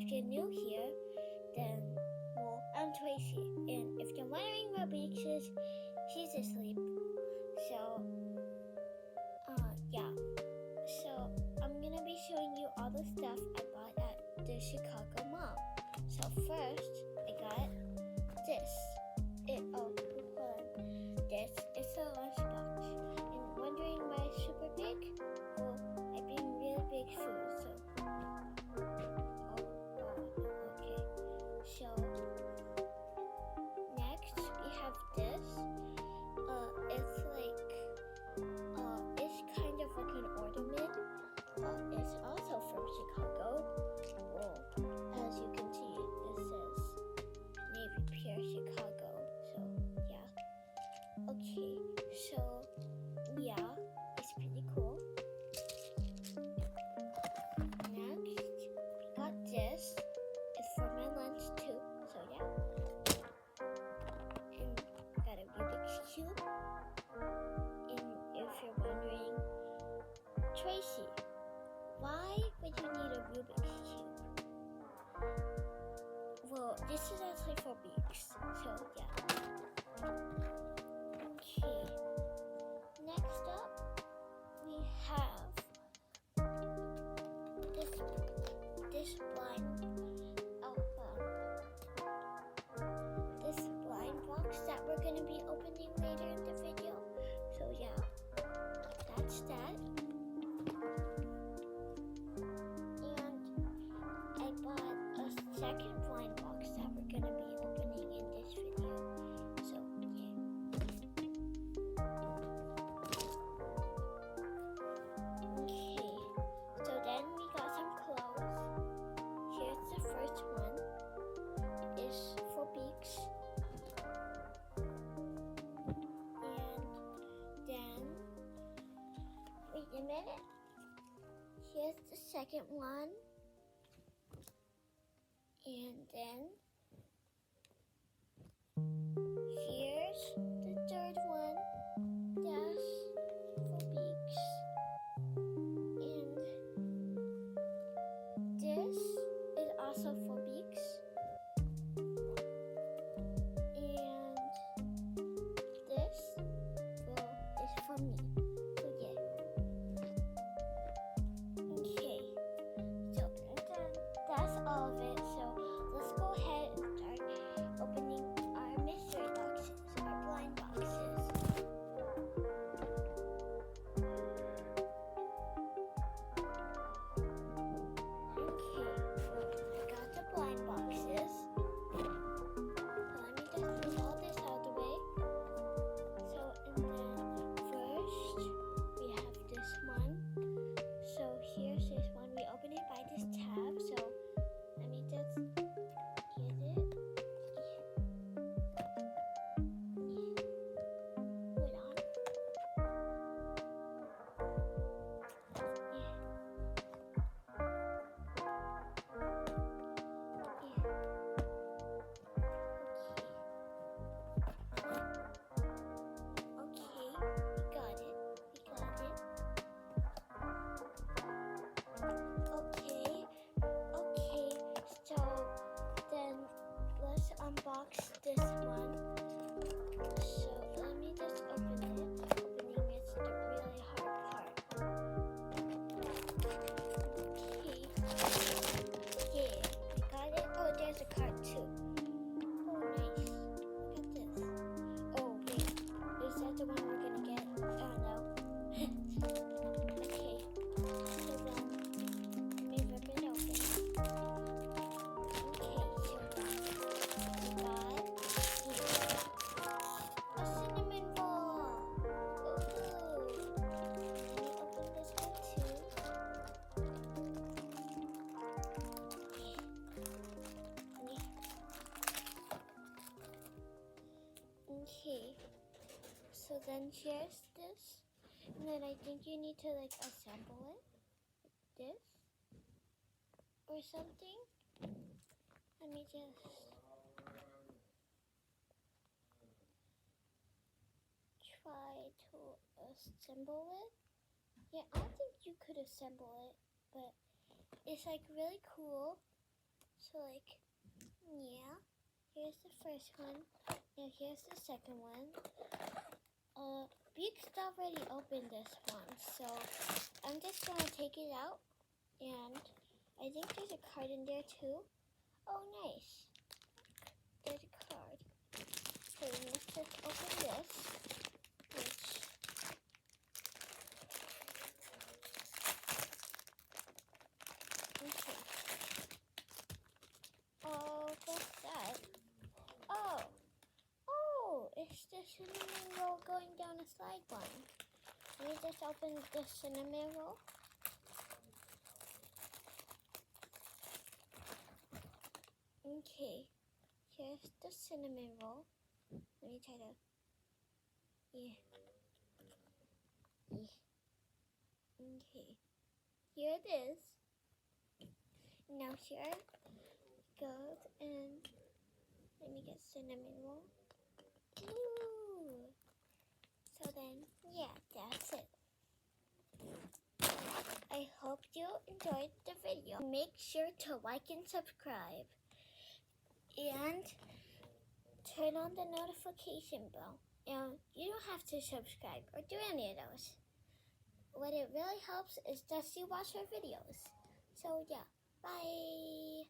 if you're new here, then, well, I'm Tracy. And if you're wondering where Beaks is, she's asleep. So, yeah. So, I'm gonna be showing you all the stuff I bought at the Chicago Mall. So first, I got this. Hold on. This is a lunchbox. And wondering why it's super big? Well, I bring really big food, so. Okay. So, next we have this. It's kind of like an ornament. It's also from Chicago. Well, as you can see, it says Navy Pier Chicago. So, yeah. Okay, so, yeah, it's pretty cool. Next, we got this. It's for my lunch too, so yeah. And got a Rubik's Cube. And if you're wondering, Tracy, why would you need a Rubik's Cube? Well, this is actually for Beaks, so yeah. Okay. Next up, we have this blind this blind box that we're gonna be opening later in the video. So yeah, that's that. And I bought a second blind box that we're gonna be opening in this video. So yeah. Okay. So then we got some clothes. Here's the first one. It's for Beaks. And then wait a minute. Here's the second one. And then here's the third one. That's for Beaks. And this is also for Beaks. And this, well, is for me. So yeah. Okay. So and then that's all of it. So let's go ahead and start opening our mystery boxes, our blind boxes. Okay, well, I got the blind boxes. So let me just move all this out of the way. So, and then first, we have this one. So here's this one. We open it by this tab. So let me just get it. Hold on. Okay, we got it. Okay, so then let's unbox this one. So let me just open it. Opening is the really hard part. Okay. Yeah, we got it. Oh, there's a card too. Oh, nice. Look at this. Oh, wait. Is that the one we're gonna get? Oh, no. Okay. So then, let me rip it open. Okay, so we got a cinnamon roll. Ooh. Let me open this one too. Okay. So then here's this. And then I think you need to like assemble it. Like this. Or something. Let me just try to assemble it. Yeah, I don't think you could assemble it, but it's like really cool. So like, yeah, here's the first one. Now here's the second one. Beaks already opened this one, so I'm just gonna take it out, and I think there's a card in there too. Oh, nice. There's a card. Okay, let's just open this, which okay. Oh, what's that? Oh, it's the cinnamon roll going down a slide one. Let me just open the cinnamon roll. Okay, here's the cinnamon roll. Let me try to, yeah. Okay, here it is. Now here goes, and let me get cinnamon roll. Ooh. So then, yeah, that's it. I hope you enjoyed the video. Make sure to like and subscribe. And turn on the notification bell. And you don't have to subscribe or do any of those. What it really helps is just you watch our videos. So yeah, bye.